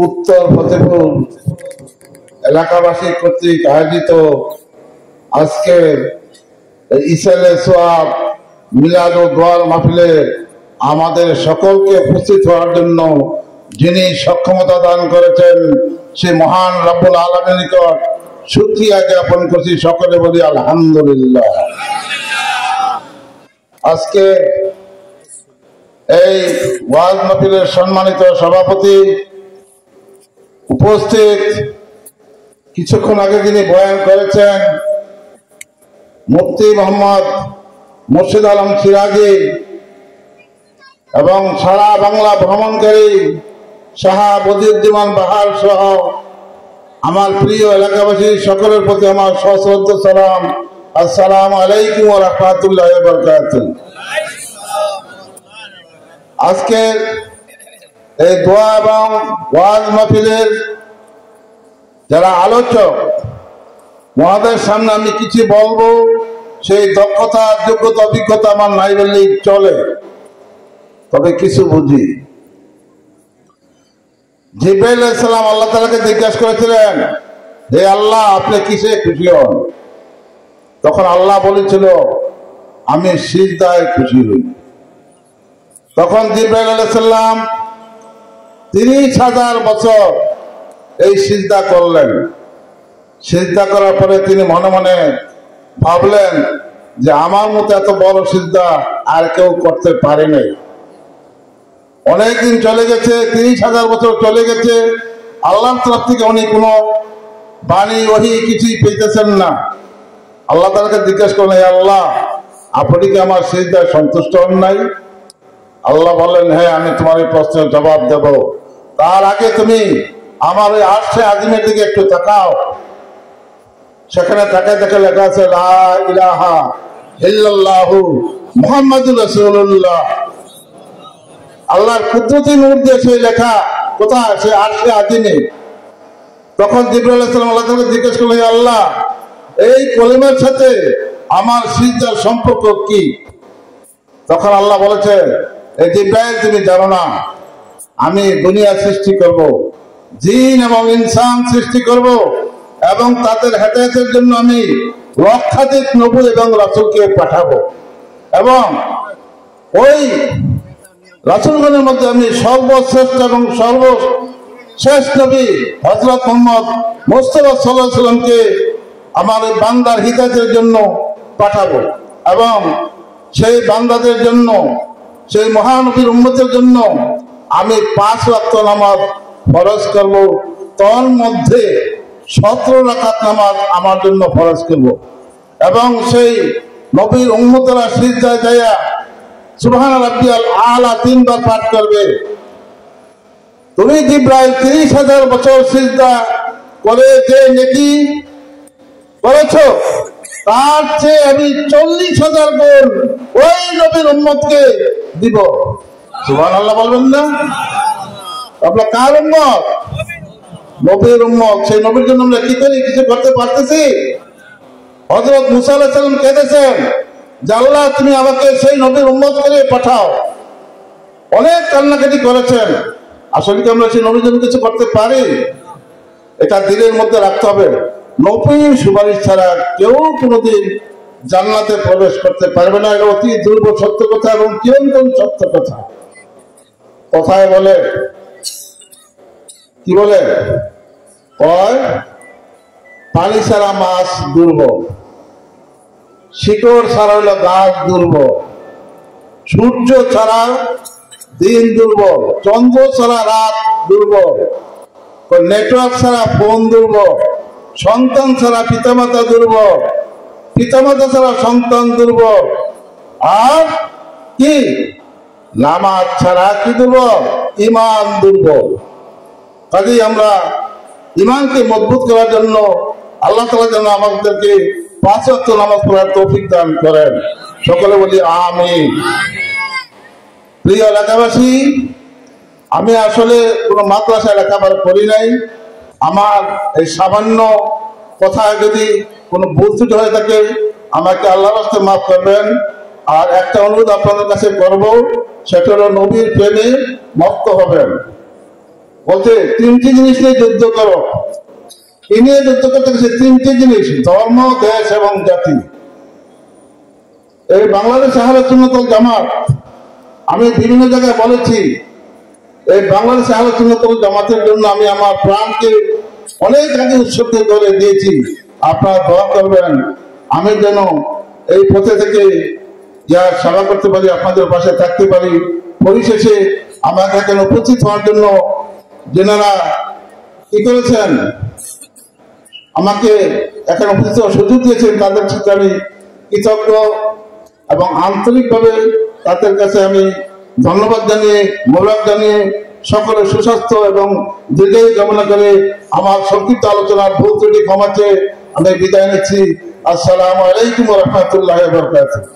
উত্তর ফতেপুর এলাকাবাসী কর্তৃক আয়োজিত আজকে ইসালে সোয়াব মিলাদ ও দোয়ার মাহফিলে আমাদের সকলকে উপস্থিত হওয়ার জন্য যিনি সক্ষমতা দান করেছেন সে মহান রব্বুল আলামিনের নিকট শুকরিয়া জ্ঞাপন করছি। সকলে বলি আলহামদুলিল্লাহ। আজকে এই ওয়াজ মাহফিলের সম্মানিত সভাপতি উপস্থিত, কিছুক্ষণ আগে যিনি বয়ান করেছেন মুফতি মোহাম্মদ মুর্শিদ আলম সিরাজি এবং সারা বাংলা ভ্রমণকারী শাহ বদিউদ্দিন বাহার সহ আমার প্রিয় এলাকাবাসী সকলের প্রতি আমার সশ্রদ্ধ সালাম। আসসালামু আলাইকুম ওয়া রাহমাতুল্লাহি ওয়া বারাকাতুহু। আজকে এই দোয়া এবং ওয়াজ মাহফিলের যারা আলোচক মহাদের সামনে আমি কিছু বলবো, সেই দক্ষতা যোগ্যতা অভিজ্ঞতা আমার নাই বললেই চলে, তবে কিছু বুঝি। জিবরাইল আলাইহিস সালাম আল্লাহ তাআলাকে জিজ্ঞাসা করেছিলেন, হে আল্লাহ, আপনি কিসে খুশি হন? তখন আল্লাহ বলেছিল, আমি সিজদায় খুশি হই। তখন জিবরাইল আলাইহিস সালাম 30,000 বছর এই সিজদা করলেন। সিজদা করার পরে তিনি মনে মনে ভাবলেন যে আমার মতো এত বড় সিজদা আর কেউ করতে পারে নাই। অনেকদিন চলে গেছে, 30,000 বছর চলে গেছে, আল্লাহর তরফ থেকে উনি কোনো বাণী ওহী কিছুই পেতেছেন না। আল্লাহ তাআলাকে জিজ্ঞেস করলেন, আল্লাহ, আপনি কি আমার সিজদায় সন্তুষ্ট হন নাই? আল্লাহ বললেন, হ্যাঁ, আমি তোমার এই প্রশ্নের জবাব দেব। তার আগে তুমি আমার ওই আরশে আজিমের দিকে একটু তাকাও। সেখানে তাকায় দেখে লেখা আছে লা ইলাহা ইল্লাল্লাহু মুহাম্মাদুর রাসূলুল্লাহ। আল্লাহর কুদরতি নূর দিয়ে সেই লেখা কোথায়? সে আরশে আজিমে। তখন জিবরাইল আলাইহিস সালাম আল্লাহ তাআলাকে জিজ্ঞেস করলেন, আল্লাহ, এই কলিমার সাথে আমার সিজদার সম্পর্ক কি? তখন আল্লাহ বলেছে, এই জিবরাইল, তুমি জানো না আমি দুনিয়া সৃষ্টি করব, জিন এবং ইনসান সৃষ্টি করব, এবং তাদের হেদায়েতের জন্য আমি লক্ষাধিক নবী এবং রাসূলকে পাঠাবো, এবং ওই রাসূলগণের মধ্যে আমি সর্বশ্রেষ্ঠ এবং সর্বশেষ নবী হযরত মুহাম্মদ মুস্তাফা সাল্লাল্লাহু আলাইহি সাল্লামকে আমার এই বান্দার হিদায়াতের জন্য পাঠাবো, এবং সেই বান্দাদের জন্য, সেই মহানবীর উম্মতের জন্য আমি 5 ওয়াক্ত নামাজ ফরজ করব। তার মধ্যে 17 রাকাত নামাজ আমার জন্য ফরজ করব, এবং সেই নবীর উম্মতরা সিজদায় যায়া সুবহান রাব্বিয়াল আলা 3 বার পাঠ করবে। তুমি জিবরাইল 30,000 বছর সিজদা করে যে নেকি করেছো, তার চেয়ে আমি 40,000 গুণ ওই নবীর উম্মতকে দিব। সুবহানাল্লাহ বলবেন না? আপনার কার উম্মত? নবীর উম্মত। সেই নবীর জন্য আমরা কি করি? কিছু করতে পারতেছি? হযরত মুসা আলাইহিস সালাম কেঁদেছেন যে আল্লাহ, তুমি আমাকে সেই নবীর উম্মত করে পাঠাও। অনেক কান্নাকাটি করেছেন। আসলে কি আমরা সেই নবীর জন্য কিছু করতে পারি? এটা দিলের মধ্যে রাখতে হবে। নবীর সুপারিশ ছাড়া কেউ কোনোদিন জান্নাতে প্রবেশ করতে পারবে না। এটা অতি ধ্রুব সত্য কথা এবং চিরন্তন সত্য কথা। কথায় বলে, কি বলে? পানি ছাড়া মাছ দুর্বল, শিকড় ছাড়া হলো গাছ দুর্বল, সূর্য ছাড়া দিন দুর্বল, চন্দ্র ছাড়া রাত দুর্বল, নেটওয়ার্ক ছাড়া ফোন দুর্বল, সন্তান ছাড়া পিতামাতা দুর্বল, পিতামাতা ছাড়া সন্তান দুর্বল, আর কি নামাজ ছাড়া কি দুর্বল? ঈমান দুর্বল। কাজেই আমরা ঈমানকে মজবুত করার জন্য আল্লাহ তাআলা যেন আমাদেরকে 5 ওয়াক্ত নামাজ পড়ার তৌফিক দান করেন। সকলে বলি আমিন। প্রিয় এলাকাবাসী, আমি আসলে কোনো মাদ্রাসায় লেখাপড়া করি নাই। আমার এই সামান্য কথায় যদি কোনো ভুল ত্রুটি হয়ে থাকে আমাকে আল্লাহর রাস্তায় মাফ করবেন। আর একটা অনুরোধ আপনাদের কাছে করব, সেটা হলো নবীর প্রেমে মত্ত হবেন। বলছে তিনটি জিনিস নিয়ে যুদ্ধ করো। কি নিয়ে যুদ্ধ করতে গেছে? তিনটি জিনিস, ধর্ম, দেশ এবং জাতি। এই বাংলাদেশ আহলে সুন্নাতুল জামাত, আমি বিভিন্ন জায়গায় বলেছি, এই বাংলাদেশ আহলে সুন্নাতুল জামাতের জন্য আমি আমার প্রাণকে অনেক আগে উৎসর্গ করে দিয়েছি। আপনারা দোয়া করবেন আমি যেন এই পথে থেকে যা সেবা করতে পারি, আপনাদের পাশে থাকতে পারি। পরিশেষে আমাকে এখানে উপস্থিত হওয়ার জন্য যেনারা কি করেছেন, আমাকে এখানে উপস্থিত হওয়ার সুযোগ দিয়েছেন, তাদের সাথে আমি কৃতজ্ঞ এবং আন্তরিকভাবে তাদের কাছে আমি ধন্যবাদ জানিয়ে, মোবারক জানিয়ে, সকলের সুস্বাস্থ্য এবং দীর্ঘায়ু কামনা করে আমার সংক্ষিপ্ত আলোচনার ভুল ত্রুটি ক্ষমা চেয়ে আমি বিদায় নিচ্ছি। আসসালামু আলাইকুম ওয়া রাহমাতুল্লাহি ওয়া বারাকাতুহু।